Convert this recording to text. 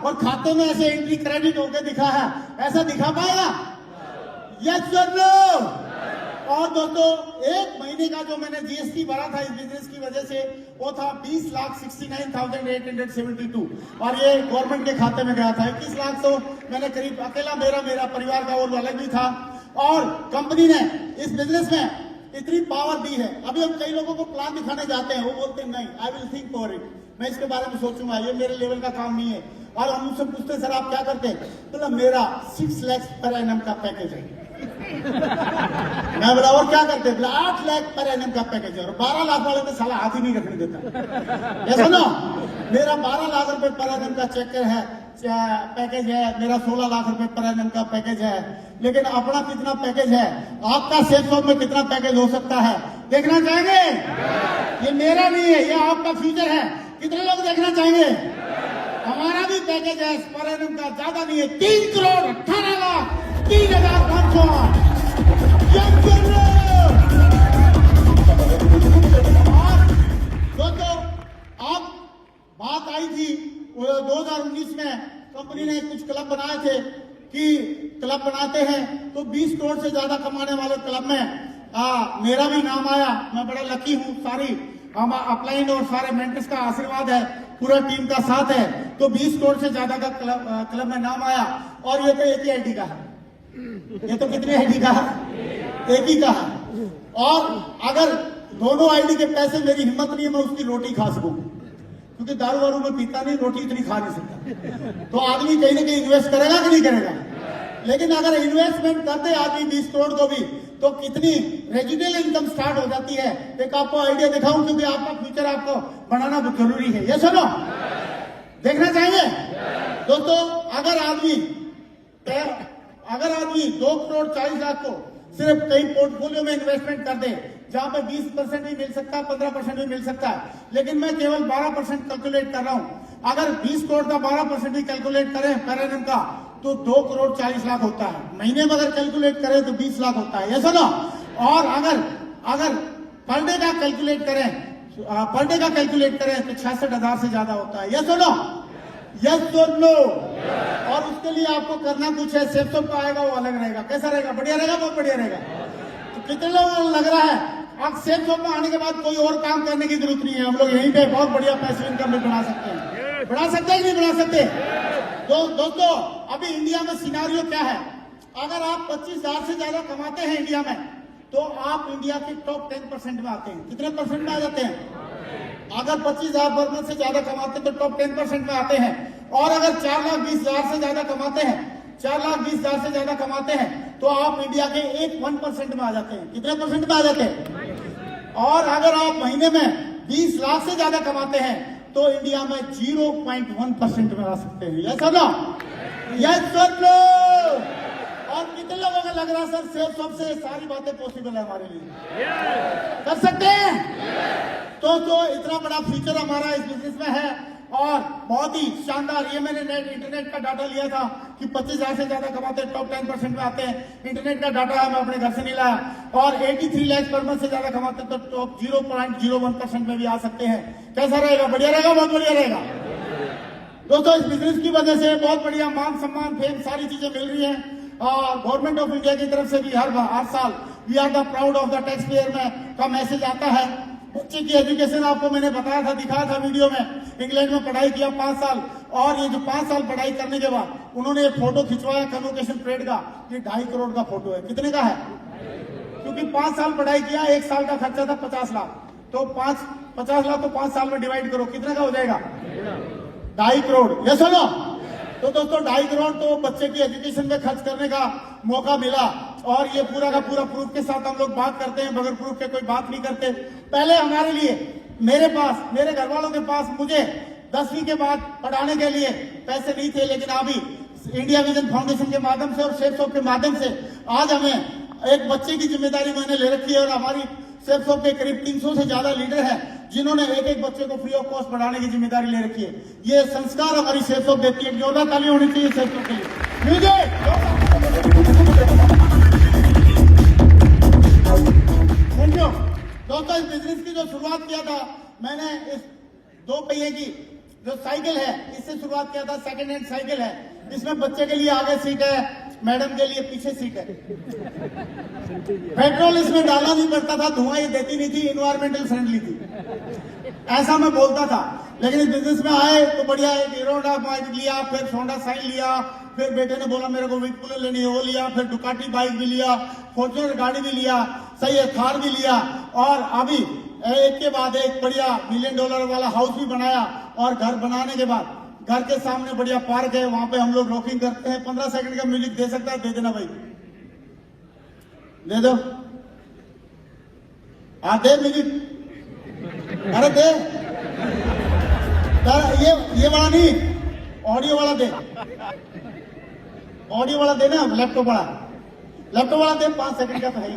और खाते में ऐसे एंट्री क्रेडिट होकर दिखा है, ऐसा दिखा पाएगा? यस और नो? और दोस्तों, एक महीने का जो मैंने जीएसटी भरा था इस बिजनेस की वजह से, वो था 20,69,872 और ये गवर्नमेंट के खाते में गया था। 21 लाख तो मैंने करीब अकेला मेरा परिवार का और अलग भी था। और कंपनी ने इस बिजनेस में इतनी पावर दी है। अभी हम कई लोगों को प्लान दिखाने जाते हैं, वो बोलते हैं नहीं, I will think for it, मैं इसके बारे में सोचूंगा, ये मेरे लेवल का काम नहीं है। और हम उनसे पूछते हैं सर आप क्या करते हैं? बोला मेरा 6 लाख पर एनम का पैकेज है। मैं बोला और क्या करते हैं? बोला 8 लाख पर एनम का पैकेज है। और 12 लाख वाले में साला हाथ ही नहीं रखने देता। ये सुनो, मेरा 12 लाख रुपए पर एनम का चेक है, पैकेज है, मेरा 16 लाख रुपए पर एनम का पैकेज है। लेकिन अपना कितना पैकेज है? आपका सेफ शॉप में कितना पैकेज हो सकता है? देखना चाहेंगे? ये मेरा नहीं है, ये आपका फ्यूचर है। कितने लोग देखना चाहेंगे? हमारा भी पैकेज है पर एनम का, ज्यादा नहीं है, 3 करोड़ 18 लाख 3,500। दोस्तों, अब बात आई थी 2019 में कंपनी ने कुछ क्लब बनाए थे कि क्लब बनाते हैं तो 20 करोड़ से ज्यादा कमाने वाले क्लब में मेरा भी नाम आया। मैं बड़ा लकी हूँ, सारी हम अपलाइन और सारे मेंटर्स का आशीर्वाद है, पूरा टीम का साथ है, तो 20 करोड़ से ज्यादा का क्लब में नाम आया। और ये तो एक ही आईडी का है, ये तो कितने आईडी का है? एक ही का है। और अगर दोनों आईडी के पैसे, मेरी हिम्मत नहीं है मैं उसकी रोटी खा सकूं, क्योंकि दारू वारू में पीता नहीं, रोटी इतनी खा नहीं सकता। तो आदमी कहीं ना कहीं इन्वेस्ट करेगा कि नहीं करेगा? लेकिन अगर इन्वेस्टमेंट करते आदमी 20 करोड़ को भी, तो कितनी रेजिडुअल इनकम स्टार्ट हो जाती है। एक आपको आइडिया दिखाऊं, क्योंकि आपका फ्यूचर आपको बनाना बहुत जरूरी है। ये सुनो, देखना चाहेंगे दोस्तों? अगर आदमी 2 करोड़ 40 लाख को सिर्फ कई पोर्टफोलियो में इन्वेस्टमेंट कर दे, जहां पे 20% भी मिल सकता है, 15% भी मिल सकता है, लेकिन मैं केवल 12% कैलकुलेट कर रहा हूं। अगर 20 करोड़ का 12% भी कैलकुलेट करें पर एनम का, तो 2 करोड़ 40 लाख होता है। महीने में अगर कैलकुलेट करें तो 20 लाख होता है। ये सुनो, और अगर पर डे का कैलकुलेट करें तो 66,000 से ज्यादा होता है। ये सुनो, यस और नो? और उसके लिए आपको करना कुछ है, सेफ शॉप का आएगा वो अलग रहेगा। कैसा रहेगा? बढ़िया रहेगा, बहुत बढ़िया रहेगा। तो कितने लोगों को लग रहा है अब सेफ शॉप में आने के बाद कोई और काम करने की जरूरत नहीं है, हम लोग यहीं पे बहुत बढ़िया पैसिव इनकम भी बना सकते हैं? बना सकते हैं कि नहीं बना सकते? दोस्तों, अभी इंडिया में सिनारियो क्या है? अगर आप 25,000 से ज्यादा कमाते हैं इंडिया में, तो आप इंडिया के टॉप 10% में आते हैं। कितने परसेंट में आ जाते हैं? अगर 25,000 पर से ज्यादा कमाते हैं तो टॉप 10% में आते हैं। और अगर 4,20,000 से ज्यादा कमाते हैं, 4,20,000 से ज्यादा कमाते हैं, तो आप इंडिया के 1% में आ जाते हैं। कितने परसेंट में आ जाते हैं? और अगर आप महीने में 20 लाख से ज्यादा कमाते हैं, तो इंडिया में 0.1% में आ सकते हैं। ऐसा ना? Yes sir no? और कितने लोगों को लग रहा है सर सेफ शॉप से सारी बातें पॉसिबल है हमारे लिए? कर सकते हैं? तो इतना बड़ा फ्यूचर हमारा इस बिजनेस में है और बहुत ही शानदार। ये मैंने इंटरनेट का डाटा लिया था कि 25,000 से ज्यादा कमाते हैं, टॉप 10% में आते हैं। इंटरनेट का डाटा है, मैं अपने घर से नहीं लाया। और 83 लाख पर मंथ से ज्यादा कमाते हैं तो टॉप 0.01% में भी आ सकते हैं। कैसा रहेगा? बढ़िया रहेगा, बहुत बढ़िया रहेगा। दोस्तों, इस बिजनेस की वजह से बहुत बढ़िया मान सम्मान फेम सारी चीजें मिल रही है। और गवर्नमेंट ऑफ इंडिया की तरफ से भी हर साल we are the proud of the tax payer में का मैसेज आता है। बच्चे की एजुकेशन आपको मैंने बताया था, दिखाया था वीडियो में। इंग्लैंड में पढ़ाई किया 5 साल, और ये जो 5 साल पढ़ाई करने के बाद उन्होंने एक फोटो खिंचवाया कन्वोकेशन परेड का। ये 2.5 करोड़ का फोटो है। कितने का है? क्योंकि 5 साल पढ़ाई किया, 1 साल का खर्चा था 50 लाख, तो 50 लाख तो 5 साल में डिवाइड करो, कितने का हो जाएगा? 2.5 करोड़। ये सुनो, तो दोस्तों 2.5 करोड़ तो बच्चे की एजुकेशन में खर्च करने का मौका मिला। और ये पूरा का पूरा प्रूफ के साथ हम लोग बात करते हैं, बगैर प्रूफ के कोई बात नहीं करते। पहले हमारे लिए, मेरे पास, मेरे घर वालों के पास मुझे 10वीं के बाद पढ़ाने के लिए पैसे नहीं थे, लेकिन अभी इंडिया विजन फाउंडेशन के माध्यम से और सेफ शॉप के माध्यम से आज हमें एक बच्चे की जिम्मेदारी मैंने ले रखी है। और हमारी सेफ शॉप के करीब 300 से ज्यादा लीडर हैं जिन्होंने एक बच्चे को फ्री ऑफ कॉस्ट पढ़ाने की जिम्मेदारी ले रखी है। ये संस्कार हमारी सेफ शॉप देती है। जोरदार ताली होनी चाहिए सेफ शॉप के लिए। दोस्तों, इस बिजनेस की जो शुरुआत किया था मैंने, इस 2 पहिए की जो साइकिल है इससे शुरुआत किया था। सेकंड हैंड साइकिल है, इसमें बच्चे के लिए आगे सीट है, मैडम के लिए पीछे सीट है। पेट्रोल इसमें डालना नहीं पड़ता था, धुआं ये देती नहीं थी, इन्वायरमेंटल फ्रेंडली थी, ऐसा मैं बोलता था। लेकिन इस बिजनेस में आए तो बढ़िया एक हीरो होंडा बाइक लिया, फिर होंडा साइन लिया, फिर बेटे ने बोला मेरे को व्हीकल लेनी है, वो लिया, फिर डुकाटी बाइक भी लिया, फॉर्च्यूनर गाड़ी भी लिया, सही है, थार भी लिया, और अभी एक के बाद एक बढ़िया $1 मिलियन वाला हाउस भी बनाया। और घर बनाने के बाद घर के सामने बढ़िया पार्क है, वहां पे हम लोग रॉकिंग करते हैं। 15 सेकंड का म्यूजिक दे सकता है? दे देना भाई, दे दो। हाँ दे म्यूजिक, अरे दे, ये वाला नहीं, ऑडियो वाला दे, ऑडियो वाला दे ना, लैपटॉप वाला दे, 5 सेकंड का तो है।